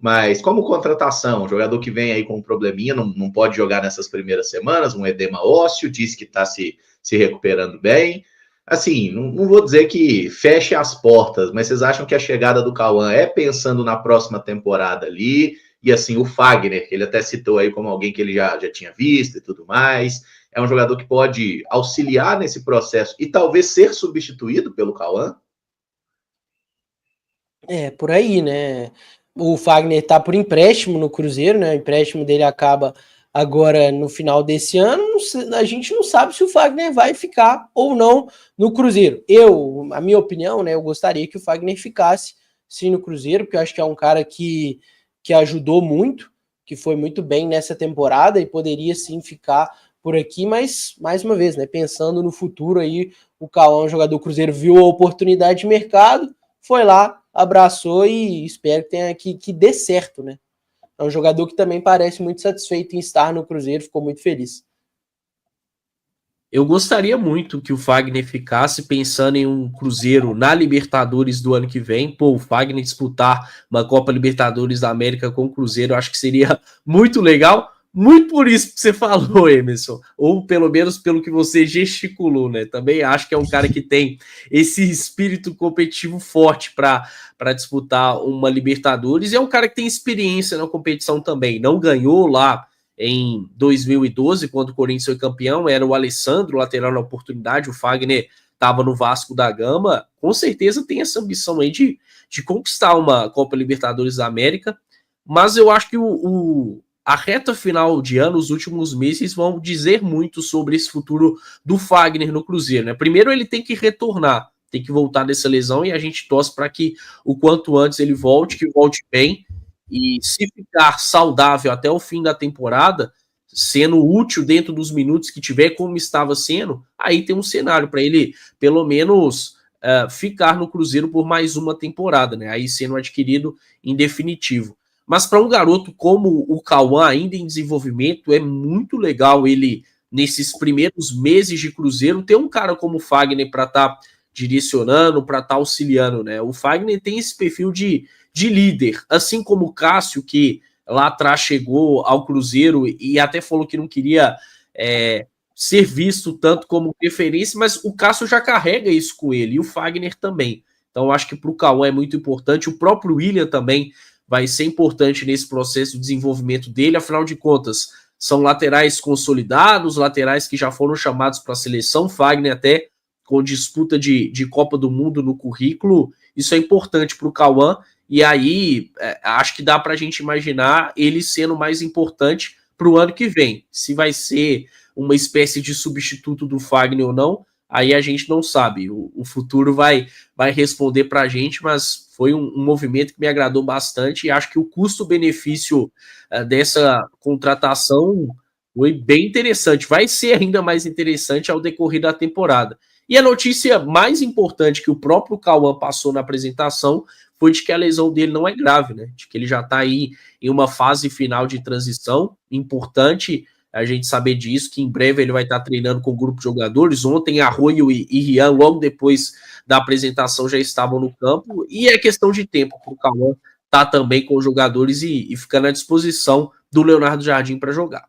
Mas como contratação, jogador que vem aí com um probleminha, não pode jogar nessas primeiras semanas, um edema ósseo, disse que está se recuperando bem. Assim, não vou dizer que feche as portas, mas vocês acham que a chegada do Cauã é pensando na próxima temporada ali? E assim, o Fagner, que ele até citou aí como alguém que ele já tinha visto e tudo mais, é um jogador que pode auxiliar nesse processo e talvez ser substituído pelo Cauã? Por aí, né? O Fagner tá por empréstimo no Cruzeiro, né? O empréstimo dele acaba agora no final desse ano. A gente não sabe se o Fagner vai ficar ou não no Cruzeiro. A minha opinião, né? Eu gostaria que o Fagner ficasse sim no Cruzeiro, porque eu acho que é um cara que ajudou muito, que foi muito bem nessa temporada e poderia sim ficar por aqui, mas mais uma vez, né? Pensando no futuro aí, o Cauã, um jogador do Cruzeiro, viu a oportunidade de mercado, foi lá, abraçou e espero que tenha que dê certo, né? É um jogador que também parece muito satisfeito em estar no Cruzeiro, ficou muito feliz. Eu gostaria muito que o Fagner ficasse pensando em um Cruzeiro na Libertadores do ano que vem. Pô, o Fagner disputar uma Copa Libertadores da América com o Cruzeiro, eu acho que seria muito legal. Muito por isso que você falou, Emerson. Ou pelo menos pelo que você gesticulou, né? Também acho que é um cara que tem esse espírito competitivo forte para disputar uma Libertadores. E é um cara que tem experiência na competição também. Não ganhou lá em 2012, quando o Corinthians foi campeão, era o Alessandro, lateral na oportunidade, o Fagner estava no Vasco da Gama, com certeza tem essa ambição aí de conquistar uma Copa Libertadores da América, mas eu acho que a reta final de ano, os últimos meses, vão dizer muito sobre esse futuro do Fagner no Cruzeiro, né? Primeiro ele tem que retornar, tem que voltar dessa lesão e a gente torce para que o quanto antes ele volte, que volte bem, e se ficar saudável até o fim da temporada, sendo útil dentro dos minutos que tiver, como estava sendo, aí tem um cenário para ele, pelo menos, ficar no Cruzeiro por mais uma temporada, né? Aí sendo adquirido em definitivo. Mas para um garoto como o Cauã, ainda em desenvolvimento, é muito legal ele, nesses primeiros meses de Cruzeiro, ter um cara como o Fagner para estar direcionando, para estar auxiliando, né? O Fagner tem esse perfil de líder, assim como o Cássio, que lá atrás chegou ao Cruzeiro e até falou que não queria ser visto tanto como referência, mas o Cássio já carrega isso com ele, e o Fagner também. Então, eu acho que para o Cauã é muito importante, o próprio William também vai ser importante nesse processo de desenvolvimento dele, afinal de contas, são laterais consolidados, laterais que já foram chamados para a seleção, Fagner até com disputa de Copa do Mundo no currículo, isso é importante para o Cauã, e aí acho que dá para a gente imaginar ele sendo mais importante para o ano que vem. Se vai ser uma espécie de substituto do Fagner ou não, aí a gente não sabe. O futuro vai responder para a gente, mas foi um movimento que me agradou bastante e acho que o custo-benefício dessa contratação foi bem interessante. Vai ser ainda mais interessante ao decorrer da temporada. E a notícia mais importante que o próprio Cauã passou na apresentação foi de que a lesão dele não é grave, né? De que ele já está aí em uma fase final de transição. Importante a gente saber disso, que em breve ele vai estar treinando com o grupo de jogadores. Ontem, Arroio e Rian, logo depois da apresentação, já estavam no campo. E é questão de tempo para o Cauã estar também com os jogadores e ficando à disposição do Leonardo Jardim para jogar.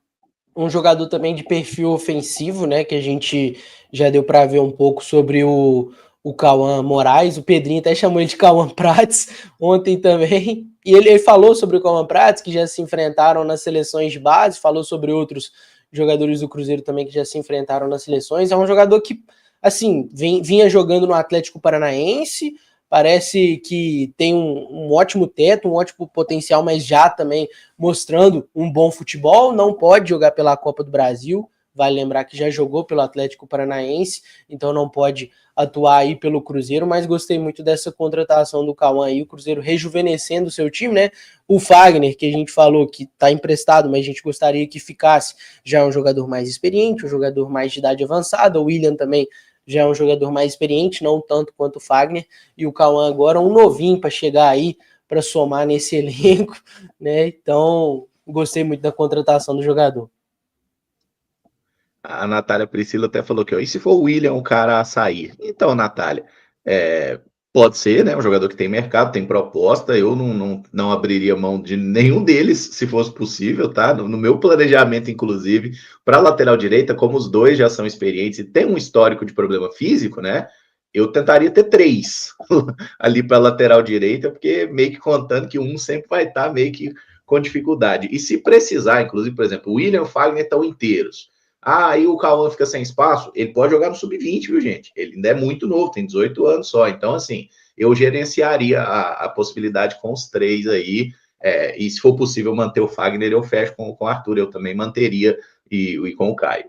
Um jogador também de perfil ofensivo, né? Que a gente já deu para ver um pouco sobre o Cauã Moraes. O Pedrinho até chamou ele de Cauã Prates ontem também. E ele falou sobre o Cauã Prates, que já se enfrentaram nas seleções de base, falou sobre outros jogadores do Cruzeiro também que já se enfrentaram nas seleções. É um jogador que, assim, vinha jogando no Atlético Paranaense, parece que tem um ótimo teto, um ótimo potencial, mas já também mostrando um bom futebol. Não pode jogar pela Copa do Brasil, vale lembrar que já jogou pelo Atlético Paranaense, então não pode atuar aí pelo Cruzeiro, mas gostei muito dessa contratação do Cauã aí, o Cruzeiro rejuvenescendo o seu time, né? O Fagner, que a gente falou que tá emprestado, mas a gente gostaria que ficasse, já é um jogador mais experiente, um jogador mais de idade avançada. O William também já é um jogador mais experiente, não tanto quanto o Fagner, e o Cauã agora um novinho para chegar aí, para somar nesse elenco, né? Então, gostei muito da contratação do jogador. A Natália Priscila até falou que, ó, e se for o William o cara a sair? Então, Natália, Pode ser, né? Um jogador que tem mercado, tem proposta. Eu não abriria mão de nenhum deles, se fosse possível, tá? No meu planejamento, inclusive, para lateral direita, como os dois já são experientes e tem um histórico de problema físico, né? Eu tentaria ter 3 ali para lateral direita, porque meio que contando que um sempre vai estar meio que com dificuldade. E se precisar, inclusive, por exemplo, o William e o Fagner estão inteiros. Ah, aí o Cauã fica sem espaço, ele pode jogar no sub-20, viu, gente? Ele ainda é muito novo, tem 18 anos só. Então, assim, eu gerenciaria a possibilidade com os 3 aí. E se for possível manter o Fagner, eu fecho com o Arthur. Eu também manteria e com o Caio.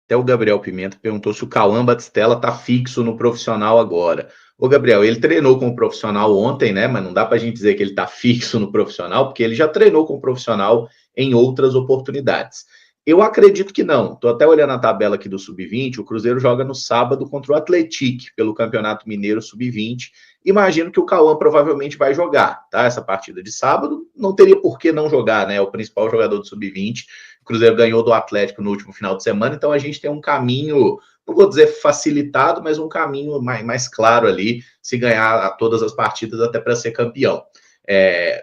Até o Gabriel Pimenta perguntou se o Cauã Batistella tá fixo no profissional agora. Ô, Gabriel, ele treinou com o profissional ontem, né? Mas não dá pra gente dizer que ele tá fixo no profissional, porque ele já treinou com o profissional em outras oportunidades. Eu acredito que não. Tô até olhando a tabela aqui do Sub-20. O Cruzeiro joga no sábado contra o Atlético pelo Campeonato Mineiro Sub-20. Imagino que o Cauã provavelmente vai jogar, tá? Essa partida de sábado. Não teria por que não jogar, né? É o principal jogador do Sub-20. O Cruzeiro ganhou do Atlético no último final de semana, então a gente tem um caminho, não vou dizer facilitado, mas um caminho mais claro ali, se ganhar todas as partidas até para ser campeão.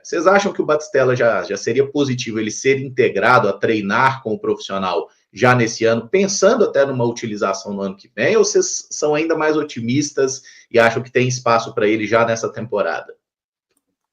Vocês acham que o Batistella já seria positivo ele ser integrado a treinar com o profissional já nesse ano, pensando até numa utilização no ano que vem, ou vocês são ainda mais otimistas e acham que tem espaço para ele já nessa temporada?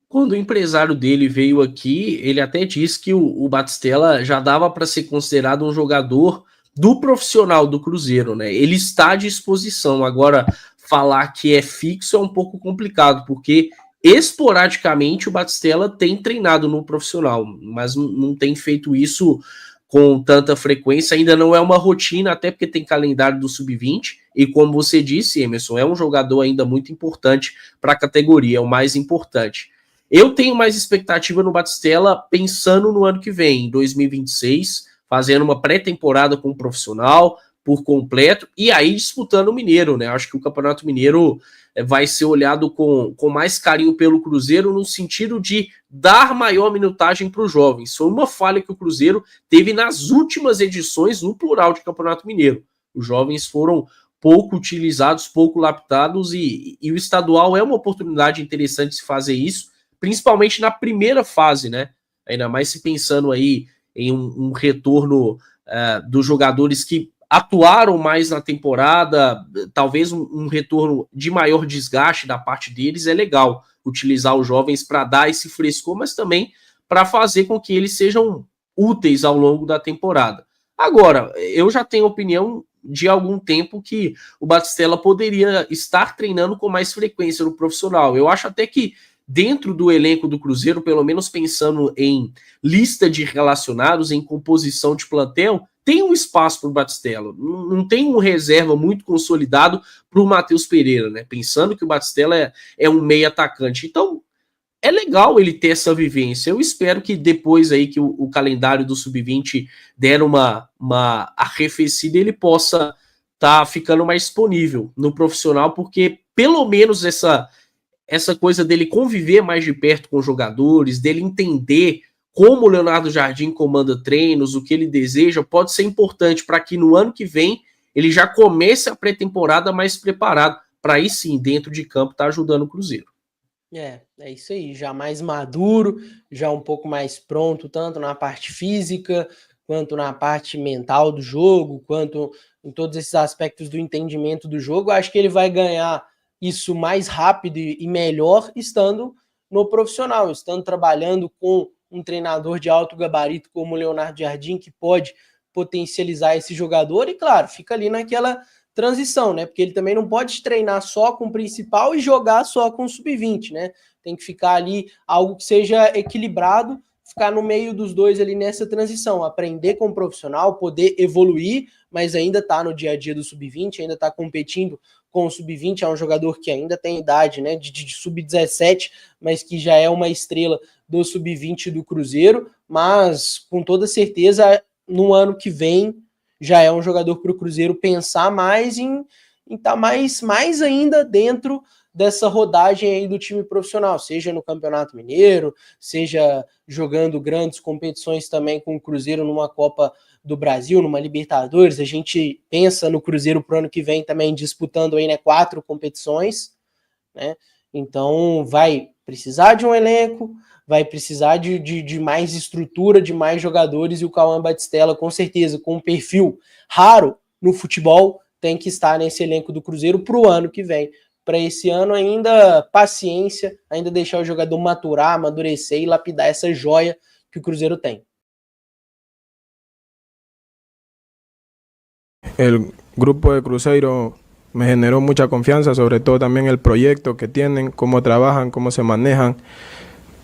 Quando o empresário dele veio aqui, ele até disse que o Batistella já dava para ser considerado um jogador do profissional do Cruzeiro, né? Ele está à disposição. Agora, falar que é fixo é um pouco complicado, porque esporadicamente o Batistella tem treinado no profissional, mas não tem feito isso com tanta frequência. Ainda não é uma rotina, até porque tem calendário do Sub-20, e como você disse, Emerson, é um jogador ainda muito importante para a categoria, é o mais importante. Eu tenho mais expectativa no Batistella pensando no ano que vem, em 2026, fazendo uma pré-temporada com o profissional por completo e aí disputando o Mineiro, né? Acho que o Campeonato Mineiro vai ser olhado com mais carinho pelo Cruzeiro no sentido de dar maior minutagem para os jovens. Foi uma falha que o Cruzeiro teve nas últimas edições, no plural, de Campeonato Mineiro. Os jovens foram pouco utilizados, pouco laptados e o estadual é uma oportunidade interessante de se fazer isso, principalmente na primeira fase, né? Ainda mais se pensando aí em um retorno dos jogadores que atuaram mais na temporada, talvez um retorno de maior desgaste da parte deles, é legal utilizar os jovens para dar esse frescor, mas também para fazer com que eles sejam úteis ao longo da temporada. Agora, eu já tenho opinião de algum tempo que o Batistella poderia estar treinando com mais frequência no profissional. Eu acho até que dentro do elenco do Cruzeiro, pelo menos pensando em lista de relacionados, em composição de plantel, tem um espaço para o Batistella. Não tem um reserva muito consolidado para o Matheus Pereira, né? Pensando que o Batistella é um meio atacante. Então, é legal ele ter essa vivência. Eu espero que depois aí que o calendário do Sub-20 der uma arrefecida, ele possa estar ficando mais disponível no profissional, porque pelo menos essa coisa dele conviver mais de perto com os jogadores, dele entender como o Leonardo Jardim comanda treinos, o que ele deseja, pode ser importante para que no ano que vem ele já comece a pré-temporada mais preparado, para aí sim, dentro de campo, estar ajudando o Cruzeiro. É isso aí, já mais maduro, já um pouco mais pronto, tanto na parte física, quanto na parte mental do jogo, quanto em todos esses aspectos do entendimento do jogo. Acho que ele vai ganhar isso mais rápido e melhor estando no profissional, estando trabalhando com um treinador de alto gabarito como o Leonardo Jardim, que pode potencializar esse jogador, e claro, fica ali naquela transição, né? Porque ele também não pode treinar só com o principal e jogar só com o sub-20, né? Tem que ficar ali algo que seja equilibrado, ficar no meio dos dois ali nessa transição, aprender com o profissional, poder evoluir, mas ainda tá no dia a dia do sub-20, ainda tá competindo com o sub-20, é um jogador que ainda tem idade, né, de sub-17, mas que já é uma estrela do sub-20 do Cruzeiro, mas com toda certeza no ano que vem já é um jogador para o Cruzeiro pensar mais em estar mais ainda dentro dessa rodagem aí do time profissional, seja no Campeonato Mineiro, seja jogando grandes competições também com o Cruzeiro numa Copa do Brasil, numa Libertadores. A gente pensa no Cruzeiro pro ano que vem também disputando aí, né, 4 competições, né? Então vai precisar de um elenco, vai precisar de mais estrutura, de mais jogadores, e o Cauã Batistella, com certeza, com um perfil raro no futebol, tem que estar nesse elenco do Cruzeiro pro ano que vem. Para esse ano ainda, paciência, ainda deixar o jogador maturar, amadurecer e lapidar essa joia que o Cruzeiro tem. El grupo de Cruzeiro me generó mucha confianza, sobre todo también el proyecto que tienen, cómo trabajan, cómo se manejan.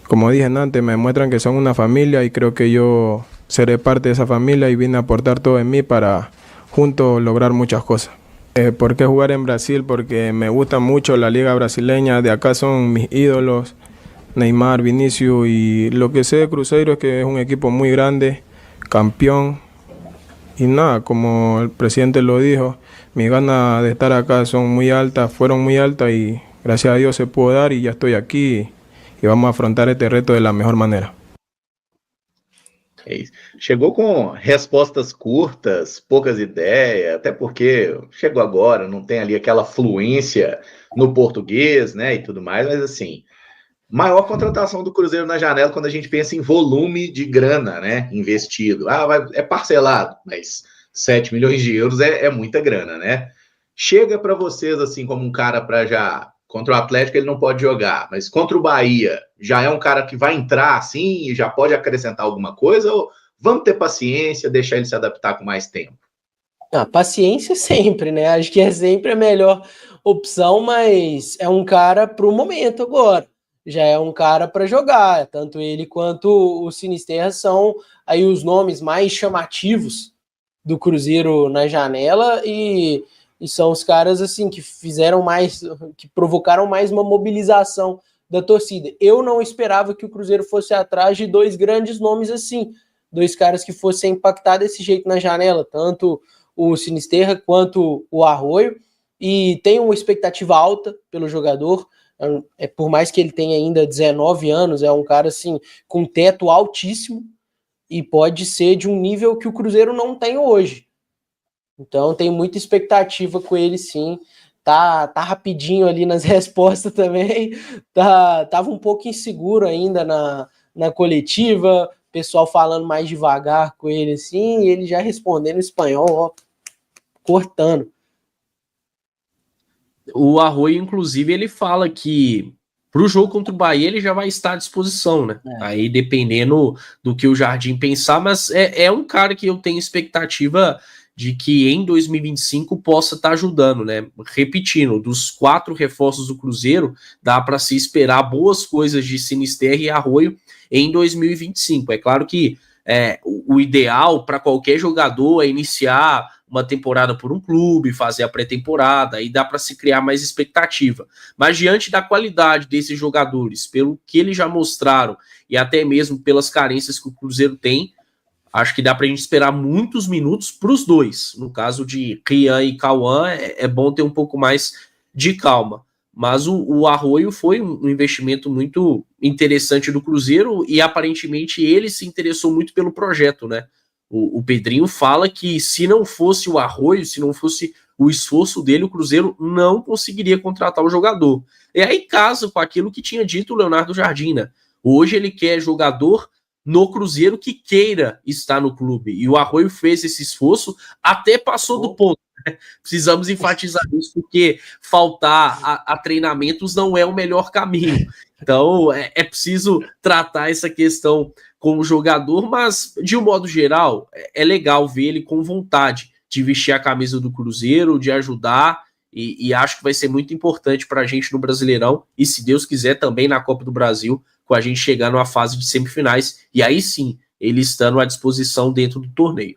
Como dije antes, me demuestran que son una familia y creo que yo seré parte de esa familia y vine a aportar todo en mí para juntos lograr muchas cosas. ¿Por qué jugar en Brasil? Porque me gusta mucho la liga brasileña, de acá son mis ídolos, Neymar, Vinicius, y lo que sé de Cruzeiro es que es un equipo muy grande, campeón, y nada, como el presidente lo dijo, mis ganas de estar acá son muy altas, fueron muy altas y gracias a Dios se pudo dar y ya estoy aquí y vamos a afrontar este reto de la mejor manera. É isso. Chegou com respostas curtas, poucas ideias, até porque chegou agora, não tem ali aquela fluência no português, né, e tudo mais, mas assim, maior contratação do Cruzeiro na janela quando a gente pensa em volume de grana, né, investido. É parcelado, mas 7 milhões de euros é muita grana, né? Chega para vocês, assim, como um cara para já... Contra o Atlético ele não pode jogar, mas contra o Bahia já é um cara que vai entrar assim e já pode acrescentar alguma coisa? Ou vamos ter paciência, deixar ele se adaptar com mais tempo? Paciência sempre, né? Acho que é sempre a melhor opção, mas é um cara para o momento agora. Já é um cara para jogar. Tanto ele quanto o Sinisterra são aí os nomes mais chamativos do Cruzeiro na janela e são os caras assim que fizeram mais, que provocaram mais uma mobilização da torcida. Eu não esperava que o Cruzeiro fosse atrás de 2 grandes nomes assim, 2 caras que fossem impactar desse jeito na janela, tanto o Sinisterra quanto o Arroio, e tem uma expectativa alta pelo jogador, por mais que ele tenha ainda 19 anos, é um cara assim com teto altíssimo e pode ser de um nível que o Cruzeiro não tem hoje. Então tem muita expectativa com ele, sim. Tá rapidinho ali nas respostas também. Tava um pouco inseguro ainda na coletiva, pessoal falando mais devagar com ele, assim, e ele já respondendo em espanhol, ó, cortando. O Arroio, inclusive, ele fala que pro jogo contra o Bahia ele já vai estar à disposição, né? Aí dependendo do que o Jardim pensar, mas é um cara que eu tenho expectativa de que em 2025 possa estar ajudando, né? Repetindo, dos 4 reforços do Cruzeiro, dá para se esperar boas coisas de Sinisterra e Arroio em 2025. É claro que o ideal para qualquer jogador é iniciar uma temporada por um clube, fazer a pré-temporada, aí dá para se criar mais expectativa. Mas diante da qualidade desses jogadores, pelo que eles já mostraram e até mesmo pelas carências que o Cruzeiro tem, acho que dá pra gente esperar muitos minutos pros 2. No caso de Rian e Cauã, é bom ter um pouco mais de calma. Mas o Arroio foi um investimento muito interessante do Cruzeiro e aparentemente ele se interessou muito pelo projeto, né? O Pedrinho fala que se não fosse o Arroio, se não fosse o esforço dele, o Cruzeiro não conseguiria contratar o jogador. E aí casa com aquilo que tinha dito o Leonardo Jardim, né? Hoje ele quer jogador no Cruzeiro que queira estar no clube. E o Arroio fez esse esforço, até passou do ponto. Né? Precisamos enfatizar isso, porque faltar a treinamentos não é o melhor caminho. Então, é preciso tratar essa questão com o jogador, mas, de um modo geral, é legal ver ele com vontade de vestir a camisa do Cruzeiro, de ajudar, e acho que vai ser muito importante para a gente no Brasileirão, e se Deus quiser também na Copa do Brasil, com a gente chegar numa fase de semifinais, e aí sim, ele estando à disposição dentro do torneio.